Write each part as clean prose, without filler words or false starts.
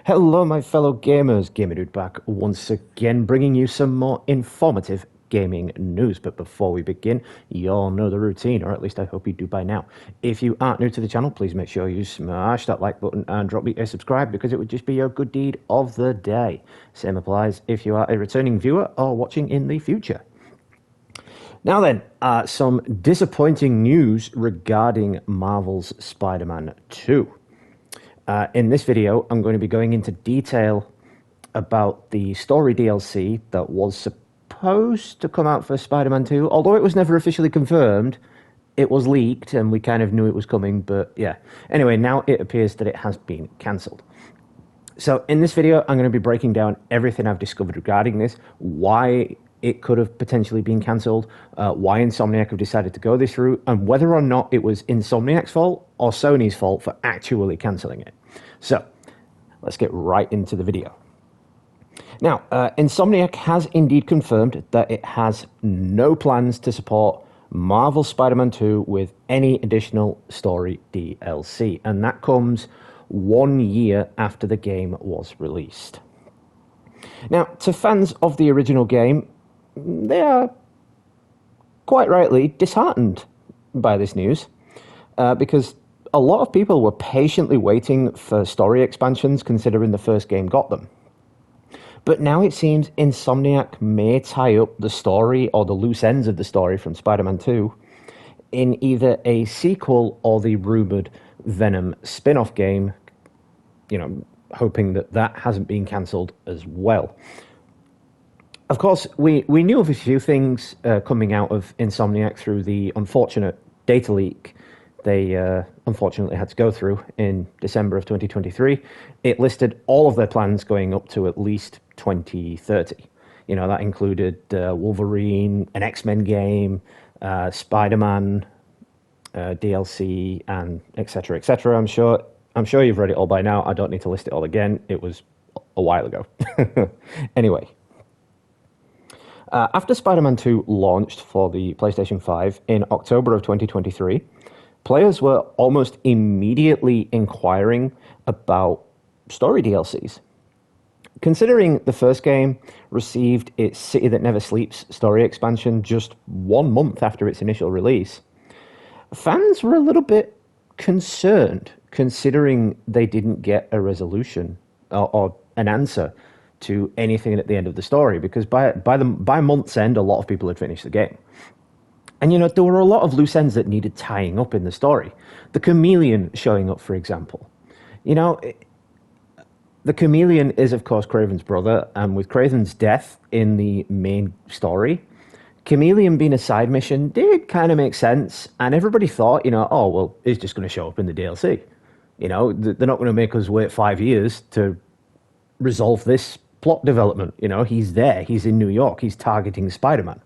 Hello, my fellow gamers. Gamer Dude back once again, bringing you some more informative gaming news. But before we begin, you all know the routine, or at least I hope you do by now. If you aren't new to the channel, please make sure you smash that like button and drop me a subscribe because it would just be your good deed of the day. Same applies if you are a returning viewer or watching in the future. Now then, some disappointing news regarding Marvel's Spider-Man 2. In this video, I'm going to be going into detail about the story DLC that was supposed to come out for Spider-Man 2. Although it was never officially confirmed, it was leaked and we kind of knew it was coming, but yeah. Anyway, now it appears that it has been cancelled. So in this video, I'm going to be breaking down everything I've discovered regarding this, why it could have potentially been cancelled, why Insomniac have decided to go this route, and whether or not it was Insomniac's fault or Sony's fault for actually cancelling it. So, let's get right into the video. Now, Insomniac has indeed confirmed that it has no plans to support Marvel Spider-Man 2 with any additional story DLC, and that comes 1 year after the game was released. Now, to fans of the original game, they are quite rightly disheartened by this news because a lot of people were patiently waiting for story expansions considering the first game got them. But now it seems Insomniac may tie up the story or the loose ends of the story from Spider-Man 2 in either a sequel or the rumoured Venom spin-off game, you know, hoping that that hasn't been cancelled as well. Of course, we knew of a few things coming out of Insomniac through the unfortunate data leak they unfortunately had to go through in December of 2023. It listed all of their plans going up to at least 2030. You know, that included Wolverine, an X-Men game, Spider-Man DLC, and etc. etc. I'm sure you've read it all by now. I don't need to list it all again. It was a while ago. Anyway. After Spider-Man 2 launched for the PlayStation 5 in October of 2023, players were almost immediately inquiring about story DLCs. Considering the first game received its City That Never Sleeps story expansion just 1 month after its initial release, fans were a little bit concerned considering they didn't get a resolution or an answer to anything at the end of the story, because by month's end, a lot of people had finished the game. And, you know, there were a lot of loose ends that needed tying up in the story. The Chameleon showing up, for example. You know, the Chameleon is, of course, Kraven's brother, and with Kraven's death in the main story, Chameleon being a side mission did kind of make sense, and everybody thought, you know, oh, well, he's just going to show up in the DLC. You know, they're not going to make us wait 5 years to resolve this plot development. You know, he's there, he's in New York, he's targeting Spider-Man.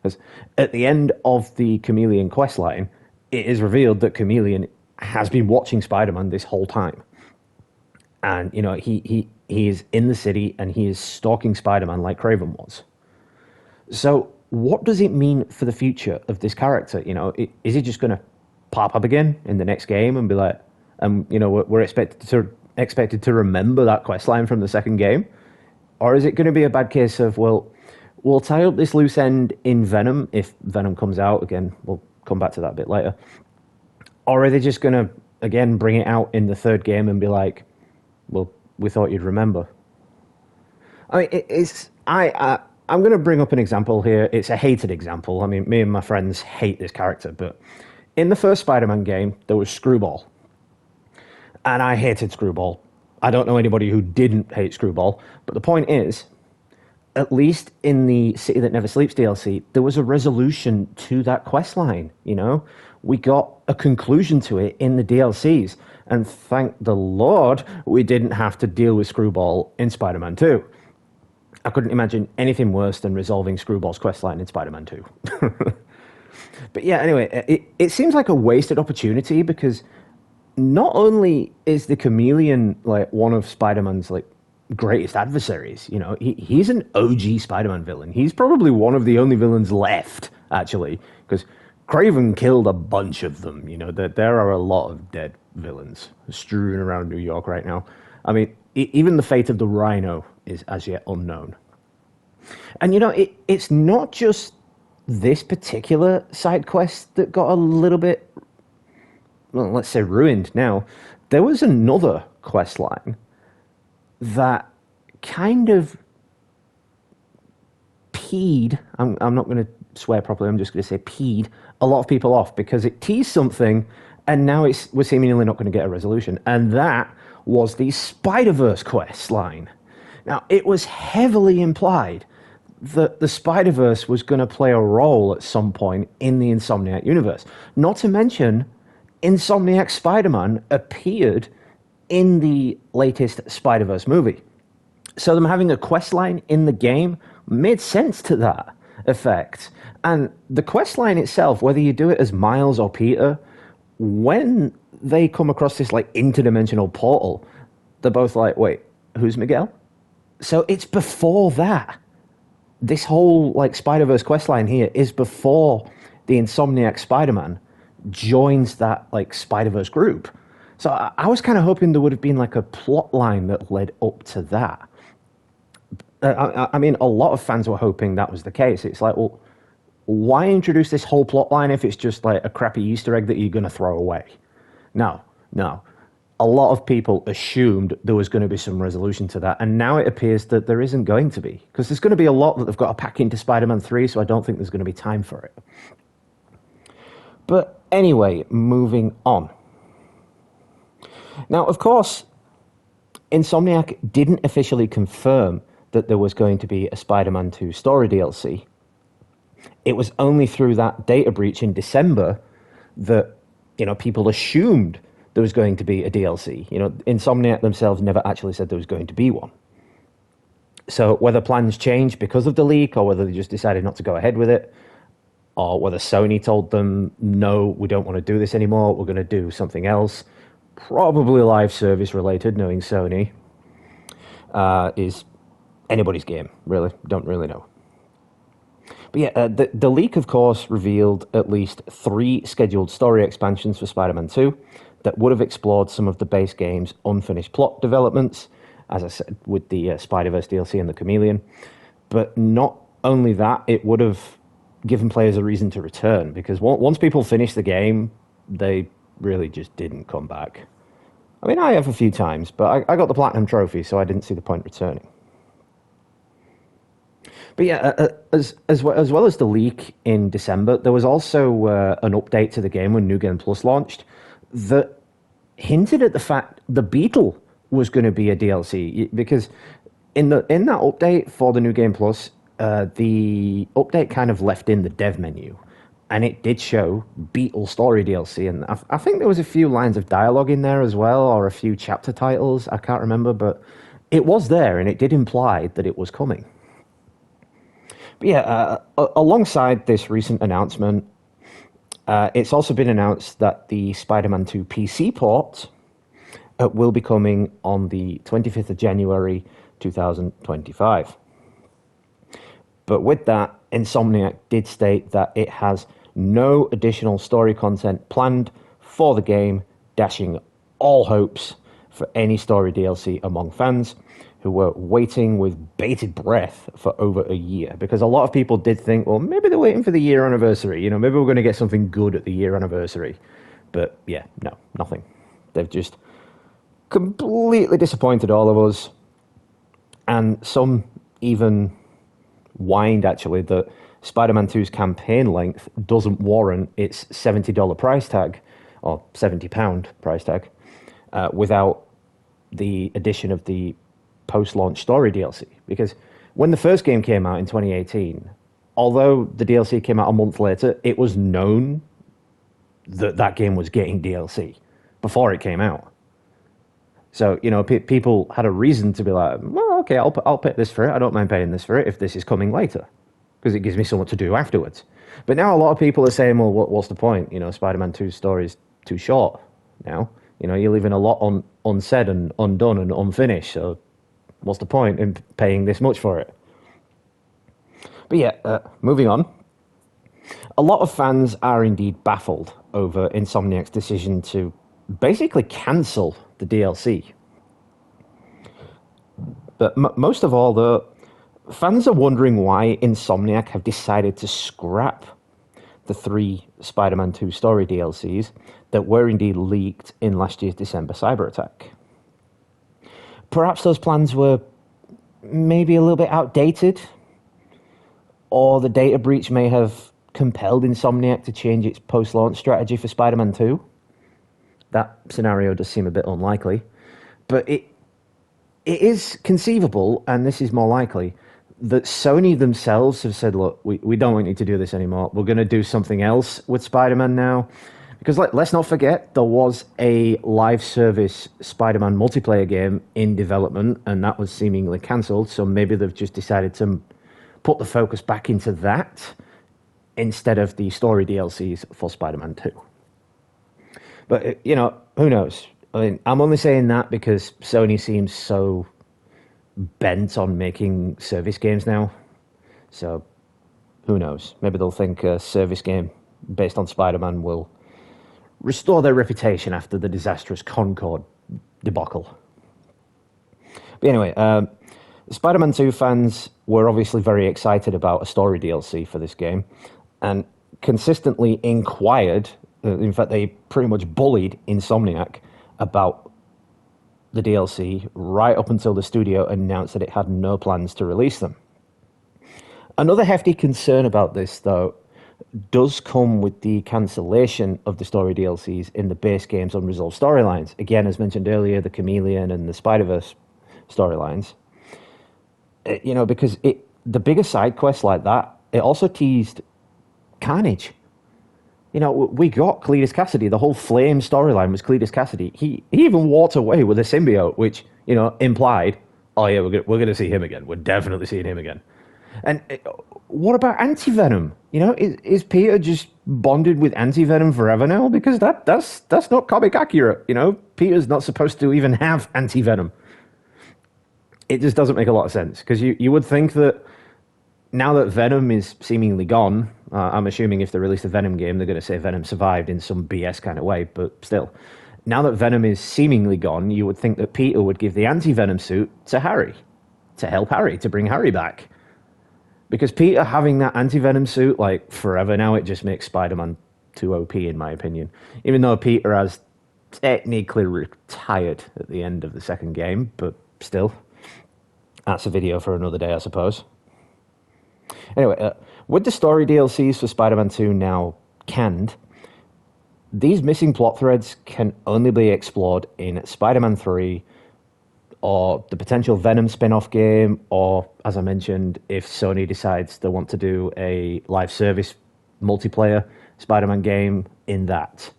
Because at the end of the Chameleon questline, it is revealed that Chameleon has been watching Spider-Man this whole time. And, you know, he is in the city and he is stalking Spider-Man like Kraven was. So what does it mean for the future of this character? You know, is he just going to pop up again in the next game and be like, you know, we're expected to remember that questline from the second game? Or is it going to be a bad case of, well, we'll tie up this loose end in Venom, if Venom comes out. Again, we'll come back to that a bit later. Or are they just going to, again, bring it out in the third game and be like, well, we thought you'd remember? I mean, I'm going to bring up an example here. It's a hated example. I mean, me and my friends hate this character, but in the first Spider-Man game, there was Screwball. And I hated Screwball. I don't know anybody who didn't hate Screwball, but the point is, at least in the City That Never Sleeps DLC, there was a resolution to that questline, you know? We got a conclusion to it in the DLCs, and thank the Lord we didn't have to deal with Screwball in Spider-Man 2. I couldn't imagine anything worse than resolving Screwball's questline in Spider-Man 2. But yeah, anyway, it seems like a wasted opportunity because not only is the Chameleon like one of Spider-Man's like greatest adversaries, you know, he's an OG Spider-Man villain. He's probably one of the only villains left, actually, because Kraven killed a bunch of them. You know, there are a lot of dead villains strewn around New York right now. I mean, even the fate of the Rhino is as yet unknown. And it's not just this particular side quest that got a little bit, well, let's say ruined now. There was another quest line that kind of peed, I'm not going to swear properly, I'm just going to say peed a lot of people off because it teased something and now we're seemingly not going to get a resolution. And that was the Spider-Verse quest line. Now, it was heavily implied that the Spider-Verse was going to play a role at some point in the Insomniac universe. Not to mention, Insomniac Spider-Man appeared in the latest Spider-Verse movie. So them having a quest line in the game made sense to that effect. And the quest line itself, whether you do it as Miles or Peter, when they come across this like interdimensional portal, they're both like, wait, who's Miguel? So it's before that. This whole like Spider-Verse questline here is before the Insomniac Spider-Man joins that like Spider-Verse group. So I was kind of hoping there would have been like a plot line that led up to that. I mean, a lot of fans were hoping that was the case. It's like, well, why introduce this whole plot line if it's just like a crappy Easter egg that you're going to throw away? No. A lot of people assumed there was going to be some resolution to that, and now it appears that there isn't going to be, because there's going to be a lot that they've got to pack into Spider-Man 3, so I don't think there's going to be time for it. But anyway, moving on. Now, of course, Insomniac didn't officially confirm that there was going to be a Spider-Man 2 story DLC. It was only through that data breach in December that, people assumed there was going to be a DLC. Insomniac themselves never actually said there was going to be one. So whether plans changed because of the leak, or whether they just decided not to go ahead with it, or whether Sony told them, no, we don't want to do this anymore, we're going to do something else, probably live service related, knowing Sony, is anybody's game, really. Don't really know. But yeah, the leak, of course, revealed at least 3 scheduled story expansions for Spider-Man 2 that would have explored some of the base game's unfinished plot developments, as I said, with the Spider-Verse DLC and the Chameleon. But not only that, it would have given players a reason to return, because once people finished the game, they really just didn't come back. I mean, I have a few times, but I got the Platinum Trophy, so I didn't see the point returning. But yeah, as well as the leak in December, there was also an update to the game when New Game Plus launched that hinted at the fact the Beetle was going to be a DLC, because in that update for the New Game Plus, the update kind of left in the dev menu, and it did show Beetle Story DLC, and I think there was a few lines of dialogue in there as well, or a few chapter titles, I can't remember, but it was there, and it did imply that it was coming. But yeah, alongside this recent announcement, it's also been announced that the Spider-Man 2 PC port will be coming on the 25th of January 2025. But with that, Insomniac did state that it has no additional story content planned for the game, dashing all hopes for any story DLC among fans who were waiting with bated breath for over a year. Because a lot of people did think, well, maybe they're waiting for the year anniversary. Maybe we're going to get something good at the year anniversary. But yeah, no, nothing. They've just completely disappointed all of us. And some even whined, actually, that Spider-Man 2's campaign length doesn't warrant its $70 price tag, or £70 price tag, without the addition of the post-launch story DLC. Because when the first game came out in 2018, although the DLC came out a month later, it was known that that game was getting DLC before it came out. So, people had a reason to be like, well, okay, I'll pay this for it. I don't mind paying this for it if this is coming later, because it gives me something to do afterwards. But now a lot of people are saying, well, what's the point? Spider-Man 2's story is too short now. You're leaving a lot unsaid and undone and unfinished, so what's the point in paying this much for it? But yeah, moving on. A lot of fans are indeed baffled over Insomniac's decision to basically cancel the DLC. But most of all, though, fans are wondering why Insomniac have decided to scrap the three Spider-Man 2 story DLCs that were indeed leaked in last year's December cyber attack. Perhaps those plans were maybe a little bit outdated, or the data breach may have compelled Insomniac to change its post-launch strategy for Spider-Man 2. That scenario does seem a bit unlikely, but it is conceivable, and this is more likely, that Sony themselves have said, look, we don't want you to do this anymore. We're going to do something else with Spider-Man now. Because let's not forget, there was a live service Spider-Man multiplayer game in development, and that was seemingly cancelled. So maybe they've just decided to put the focus back into that instead of the story DLCs for Spider-Man 2. But, who knows? I mean, I'm only saying that because Sony seems so bent on making service games now. So, who knows? Maybe they'll think a service game based on Spider-Man will restore their reputation after the disastrous Concord debacle. But anyway, Spider-Man 2 fans were obviously very excited about a story DLC for this game, and consistently inquired, in fact, they pretty much bullied Insomniac about the DLC right up until the studio announced that it had no plans to release them. Another hefty concern about this, though, does come with the cancellation of the story DLCs in the base game's unresolved storylines. Again, as mentioned earlier, the Chameleon and the Spider-Verse storylines. Because the bigger side quests like that, it also teased Carnage. We got Cletus Cassidy. The whole Flame storyline was Cletus Cassidy. He even walked away with a symbiote, which, implied, oh yeah, we're going to see him again. We're definitely seeing him again. And what about Anti-Venom? Is Peter just bonded with Anti-Venom forever now? Because that's not comic accurate. Peter's not supposed to even have Anti-Venom. It just doesn't make a lot of sense. Because you would think that now that Venom is seemingly gone, I'm assuming if they release the Venom game, they're going to say Venom survived in some BS kind of way, but still. Now that Venom is seemingly gone, you would think that Peter would give the Anti-Venom suit to Harry, to help Harry, to bring Harry back. Because Peter having that Anti-Venom suit, forever now, it just makes Spider-Man too OP, in my opinion. Even though Peter has technically retired at the end of the second game, but still. That's a video for another day, I suppose. Anyway, with the story DLCs for Spider-Man 2 now canned, these missing plot threads can only be explored in Spider-Man 3, or the potential Venom spin-off game, or, as I mentioned, if Sony decides they want to do a live service multiplayer Spider-Man game in that.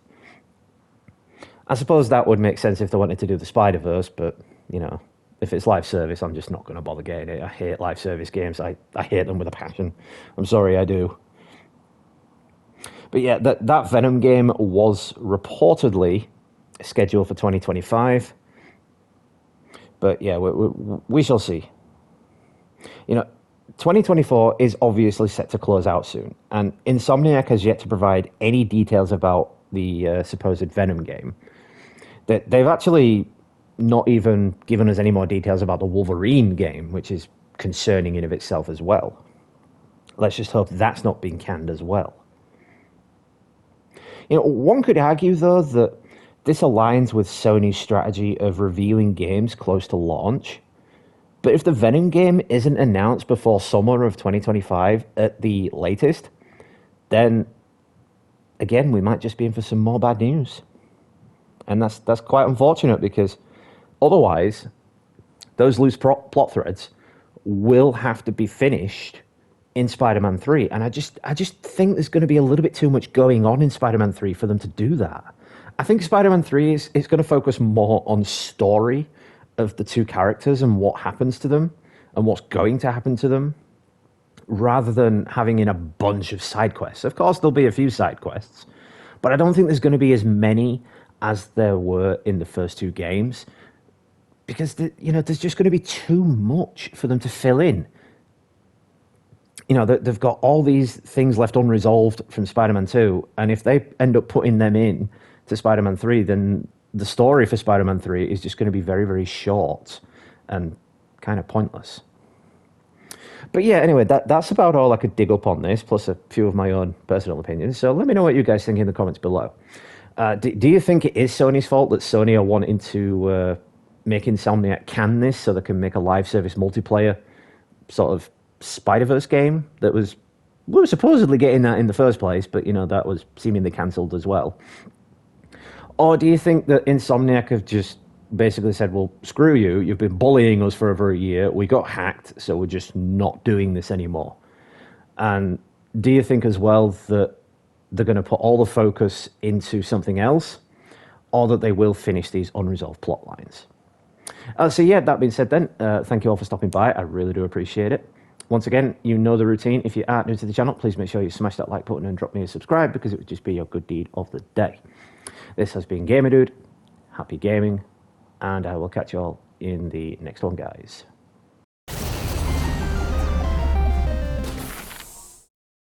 I suppose that would make sense if they wanted to do the Spider-Verse, but, if it's live service, I'm just not going to bother getting it. I hate live service games. I hate them with a passion. I'm sorry, I do. But yeah, that Venom game was reportedly scheduled for 2025. But yeah, we shall see. 2024 is obviously set to close out soon, and Insomniac has yet to provide any details about the supposed Venom game. They've actually not even given us any more details about the Wolverine game, which is concerning in of itself as well. Let's just hope that's not being canned as well. One could argue, though, that this aligns with Sony's strategy of revealing games close to launch. But if the Venom game isn't announced before summer of 2025 at the latest, then, again, we might just be in for some more bad news. And that's quite unfortunate, because otherwise, those loose plot threads will have to be finished in Spider-Man 3. And I just think there's going to be a little bit too much going on in Spider-Man 3 for them to do that. I think Spider-Man 3 is going to focus more on story of the two characters and what happens to them and what's going to happen to them, rather than having in a bunch of side quests. Of course, there'll be a few side quests, but I don't think there's going to be as many as there were in the first two games, because there's just going to be too much for them to fill in. They've got all these things left unresolved from Spider-Man 2, and if they end up putting them in to Spider-Man 3, then the story for Spider-Man 3 is just going to be very, very short. And kind of pointless. But yeah, anyway, that's about all I could dig up on this, plus a few of my own personal opinions. So let me know what you guys think in the comments below. Do you think it is Sony's fault that Sony are wanting to make Insomniac can this so they can make a live service multiplayer sort of Spider-Verse game that we were supposedly getting that in the first place, but that was seemingly cancelled as well? Or do you think that Insomniac have just basically said, well, screw you, you've been bullying us for over a year, we got hacked, so we're just not doing this anymore? And do you think as well that they're going to put all the focus into something else, or that they will finish these unresolved plot lines? So yeah, that being said then, thank you all for stopping by. I really do appreciate it. Once again, you know the routine. If you are new to the channel, please make sure you smash that like button and drop me a subscribe, because it would just be your good deed of the day. This has been Gamer Dude. Happy gaming, and I will catch you all in the next one, guys.